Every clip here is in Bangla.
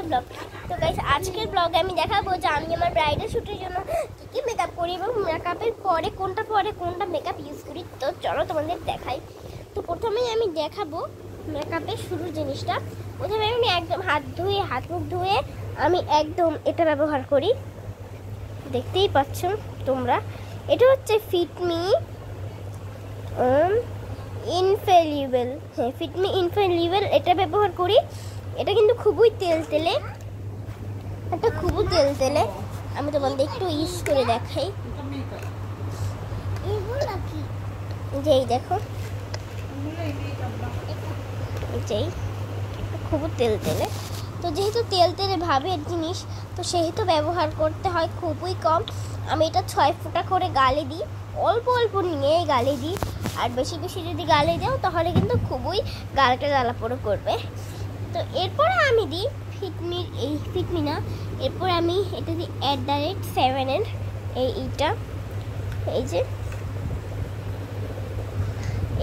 ব্লগ। তো গাইস আজকের ব্লগে আমি দেখাবো যে আমি আমার ব্রাইডাল শ্যুটের জন্য কী মেকআপ করি এবং মেকআপের পরে কোনটা মেকআপ ইউজ করি। তো চলো তোমাদের দেখাই। তো প্রথমেই আমি দেখাবো মেকআপের শুরুর জিনিসটা। প্রথমে আমি একদম হাত মুখ ধুয়ে আমি একদম এটা ব্যবহার করি, দেখতেই পাচ্ছ তোমরা। এটা হচ্ছে ফিটমি ইনফেলিবল, হ্যাঁ ফিটমি ইনফেলিবল এটা ব্যবহার করি। এটা কিন্তু খুবই তেলে, আমি তোমাদের একটু ইউজ করে দেখাই। যেই দেখো যেই খুবই তেলে, তো যেহেতু তেলে ভাবের জিনিস তো সেহেতু ব্যবহার করতে হয় খুবই কম। আমি এটা 6 ফোঁটা করে গালে দিই, অল্প নিয়ে গালে দিই। আর বেশি যদি গালে দাও তাহলে কিন্তু খুবই গালটা জ্বালাপোড়া করবে। তো এরপরে আমি দিই ফিটমি না, এরপর আমি এটা দিই @7 এইটা, এই যে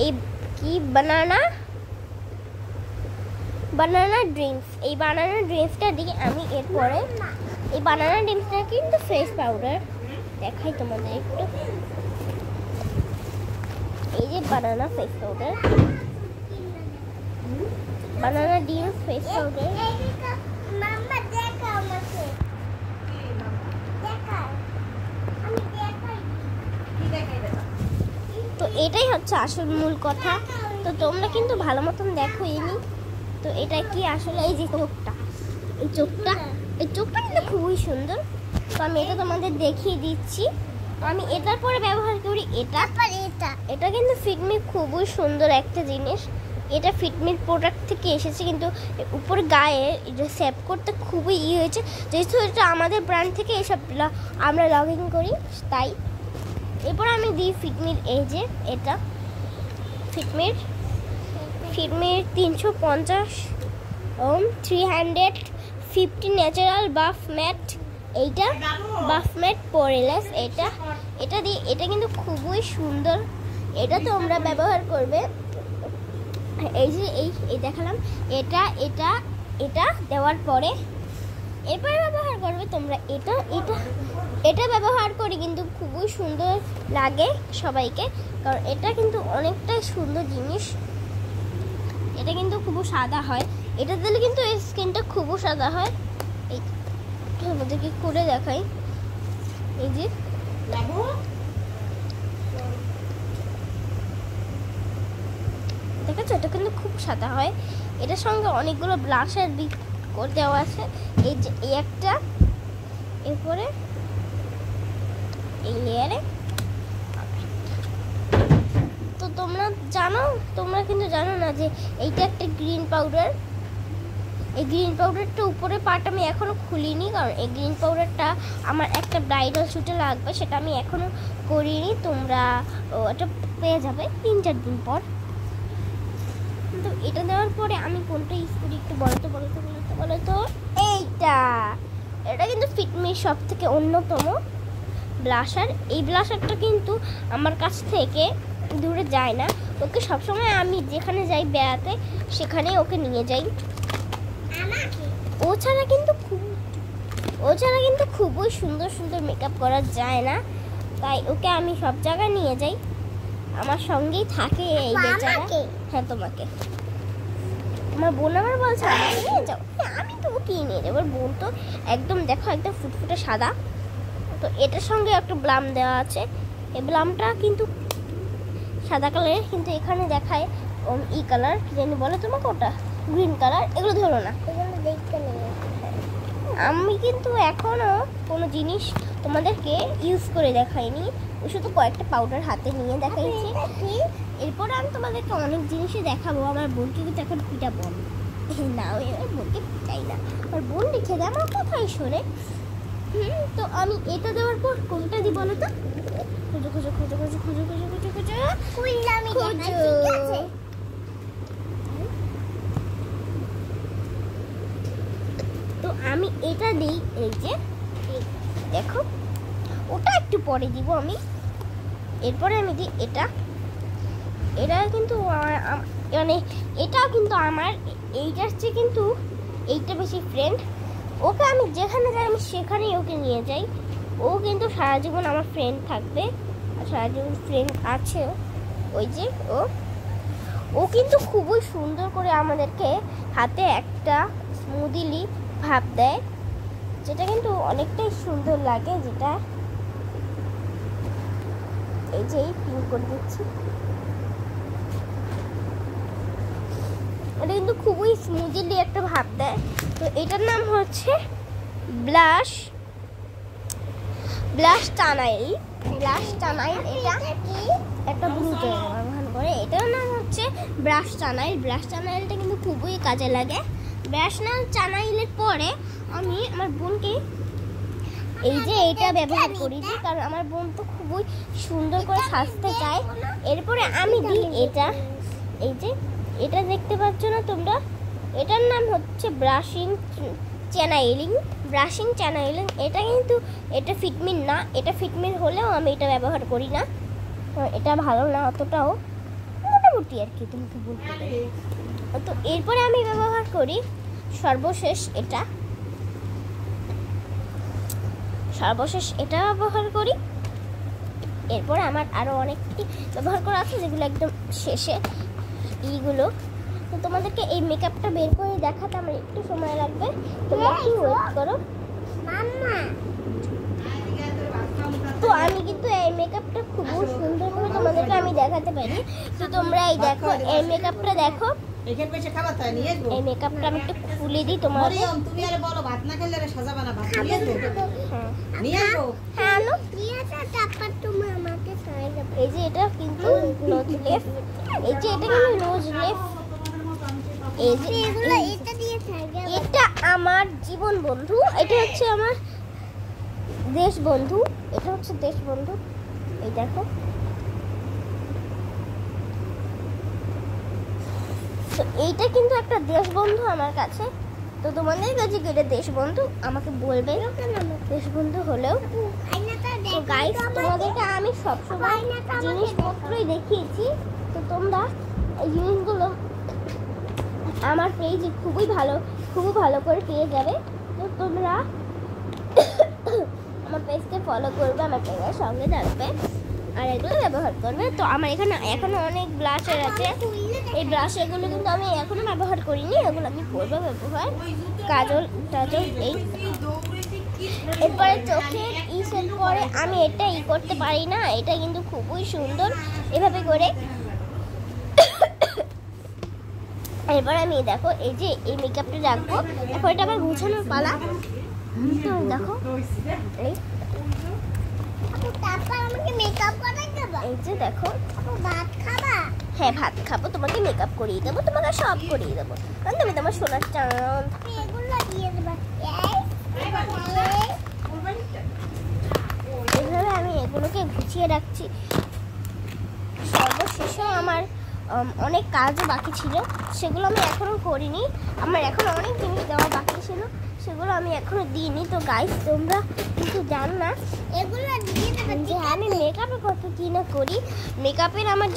এই কি বানানা ড্রিমস, এই বানানা ড্রিমসটা দিই আমি। এরপরে এই বানানা ড্রিমসটা কিন্তু ফেস পাউডার, দেখাই তোমাদের একটু। এই যে বানানা ফেস পাউডার, বানানা ড্রিমস ফেস পাউডার। তো এটাই হচ্ছে আসল মূল কথা। তো তোমরা কিন্তু ভালো মতন দেখো এনি। তো এটা কি আসলে এই যে চোখটা কিন্তু খুবই সুন্দর। তো আমি এটা তোমাদের দেখিয়ে দিচ্ছি। আমি এটার পরে ব্যবহার করি এটা কিন্তু ফিটমি, খুবই সুন্দর একটা জিনিস। এটা ফিটমির প্রোডাক্ট থেকে এসেছে, কিন্তু উপরে গায়ে এটা সেভ করতে খুবই হয়েছে, যেহেতু এটা আমাদের ব্র্যান্ড থেকে এসব আমরা লগইন করি তাই। এরপর আমি দিই ফিটমির এই যে এটা ফিটমির 350 350 ন্যাচারাল বাফ ম্যাট, এইটা বাফ ম্যাট পোরেলেস। এটা দিই, এটা কিন্তু খুবই সুন্দর। এটা তোমরা ব্যবহার করবে এই যে এই দেখালাম। এটা দেওয়ার পরে এরপরে ব্যবহার করবে তোমরা এটা ব্যবহার করি কিন্তু খুবই সুন্দর লাগে সবাইকে, কারণ এটা কিন্তু অনেকটাই সুন্দর জিনিস। এটা কিন্তু খুবই সাদা হয়, এটা দিলে কিন্তু এই স্কিনটা খুবই সাদা হয়। এই তোমাদেরকে করে দেখাই, এই যে দেখেছো, এটা কিন্তু খুব সাদা হয়। এটার সঙ্গে অনেকগুলো ব্লাশার করে দেওয়া আছে, এই যে এই একটা, এরপরে এই লেয়ারে। তো তোমরা কিন্তু জানো না যে এইটা একটা গ্রিন পাউডার। এই গ্রিন পাউডারটা উপরে পার্ট আমি এখনো খুলিনি, কারণ এই গ্রিন পাউডারটা আমার একটা ব্রাইডাল শ্যুটে লাগবে, সেটা আমি এখনো করিনি। তোমরা এটা পেয়ে যাবে 3-4 দিন পর। তো এটা দেওয়ার পরে আমি কোনটা ইউজ করি একটু বলো তো। এটা কিন্তু ফিটমির সব থেকে অন্যতম ব্লাশার। এই ব্লাশারটা কিন্তু আমার কাছ থেকে দূরে যায় না, ওকে সবসময় আমি যেখানে যাই বেড়াতে সেখানেই ওকে নিয়ে যাই। ও ছাড়া কিন্তু খুবই সুন্দর মেকআপ করা যায় না, তাই ওকে আমি সব জায়গায় নিয়ে যাই, আমার সঙ্গেই থাকে এই বেচারা। হ্যাঁ তোমাকে আমার বোন আমার বলছে নিয়ে যাও, আমি তো ওকে নিয়ে যাবো। বোন তো একদম দেখো একদম ফুটফুটে সাদা। তো এটার সঙ্গে একটা ব্লাম দেওয়া আছে, এই ব্লামটা কিন্তু সাদা কালারের, কিন্তু এখানে দেখায় ই কালার, কি জানি বলে তোমাকে, ওটা গ্রিন কালার। এগুলো ধরো না, আমি কিন্তু এখনো কোনো জিনিস তোমাদেরকে ইউজ করে দেখাইনি, শুধু কয়েকটা পাউডার হাতে নিয়ে দেখাইছি। এরপরে আমি তোমাদেরকে অনেক জিনিসই দেখাবো। আমার বোনকে কিন্তু এখন পিটাবো না, আমার বোনকে পিটাই না, আমার বোন লিখে দেয় আমার কথাই শোনে। তো আমি এটা দেওয়ার পর কোনটা দিই বলো তো, তো আমি এটা দিই, এই যে দেখো, ওটা একটু পরে দিব আমি। এরপরে আমি দিই এটা কিন্তু মানে এটাও কিন্তু আমার এইটার চেয়ে কিন্তু এইটা বেশি ফ্রেন্ড। ওকে আমি যেখানে যাই আমি সেখানেই ওকে নিয়ে যাই। ও কিন্তু সারা জীবন আমার ফ্রেন্ড থাকবে, আর সারা জীবন ফ্রেন্ড আছে। ওই যে ও কিন্তু খুবই সুন্দর করে আমাদেরকে হাতে একটা স্মুদিলি ভাব দেয়, যেটা কিন্তু অনেকটাই সুন্দর লাগে। যেটা এই যে পিন করে দিচ্ছি, এটা কিন্তু খুবই স্মুদিলি একটা ভাব দেয়। তো এটার নাম হচ্ছে ব্লাশ টানাইল। এটা একটা ব্লু ব্যবহার করে। এটার নাম হচ্ছে ব্রাশ টানাইল। ব্রাশ টানাইলটা কিন্তু খুবই কাজে লাগে। ব্রাশ টানাইলের পরে আমি আমার বোনকে এই যে এটা ব্যবহার করি, কারণ আমার বোন তো খুবই সুন্দর করে সাজতে চায়। এরপরে আমি দিই এটা, এই যে এটা দেখতে পাচ্ছ না তোমরা, এটার নাম হচ্ছে ব্রাশিং চ্যানেলিং। এটা কিন্তু এটা ফিটমিন না, এটা ফিটমিন হলেও আমি এটা ব্যবহার করি না, এটা ভালো না অতটাও, মোটামুটি আর কি তুমি বলতে পারো। তো এরপরে আমি ব্যবহার করি সর্বশেষ এটা ব্যবহার করি। এরপরে আমার আরো অনেকটি ব্যবহার করা আছে, যেগুলো একদম শেষে এইগুলো। তো তোমাদেরকে এই মেকআপটা বের করে দেখাতে আমার একটু সময় লাগবে, তোমরা একটু ওয়েট করো। তো আমি কিন্তু এই মেকআপটা খুব সুন্দর করে তোমাদেরকে আমি দেখাতে পারি। তো তোমরা এই দেখো, এই মেকআপটা দেখো, এই মেকআপটা আমি একটু খুলে দিই তোমাদের। তুমি আরে বলো ভাত না খেলে সাজাবা না, ভাত নিয়ে আসবো? নিয়ে আসবো? হ্যাঁ আনো, তারপর তুমি আমাকে সাজাবে। এই যে এটা কিন্তু রোজ লেফ, এই যে এটা কিন্তু রোজ লেফ, এই যে এগুলো এটা দিয়ে সাজাবে। এটা আমার জীবন বন্ধু, এটা হচ্ছে আমার দেশ বন্ধু, এটা হচ্ছে দেশ বন্ধু। এই দেখো, তো এইটা কিন্তু একটা দেশ বন্ধু আমার কাছে। তো তোমাদের কাছে কি এটা দেশ বন্ধু আমাকে বলবে, দেশ বন্ধু হলেও। তো গাইস, তোমাদেরকে আমি সবসময় জিনিসপত্রই দেখিয়েছি, তো তোমরা এই জিনিসগুলো আমার পেজে খুবই ভালো করে পেয়ে যাবে। তো তোমরা আমার পেজকে ফলো করবে, আমার পেজের সঙ্গে থাকবে, আর এগুলো ব্যবহার করবে। তো আমার এখানে এখনো অনেক ব্লাশার আছে, এই ব্লাশারগুলো কিন্তু আমি এখনো ব্যবহার করিনি, এগুলো আমি করবো ব্যবহার। কাজল এই এরপরে চোখের ইসের পরে আমি এটা করতে পারি না, এটা কিন্তু খুবই সুন্দর এভাবে করে। এরপর আমি দেখো এই যে এই মেকআপটা রাখবো, এরপর এটা আমার গুছানোর পালা। তো দেখো এই এই যে দেখো, ভাত খাবা? হ্যাঁ ভাত খাবো, তোমাকে মেকআপ করিয়ে দেবো, তোমাকে সব করিয়ে দেবো, কারণ তুমি তোমার সোনার চাঁদ। এভাবে আমি এগুলোকে গুছিয়ে রাখছি। সর্বশেষে আমার অনেক কাজও বাকি ছিল, সেগুলো আমি এখনো করিনি। আমার এখনো অনেক জিনিস দেওয়া বাকি ছিল, সেগুলো আমি এখনো দিইনি। তো গাইস, তোমরা কিন্তু জান না এগুলো দিয়ে দেবে যে আমি মেকআপে কত কি না করি। মেকআপের আমার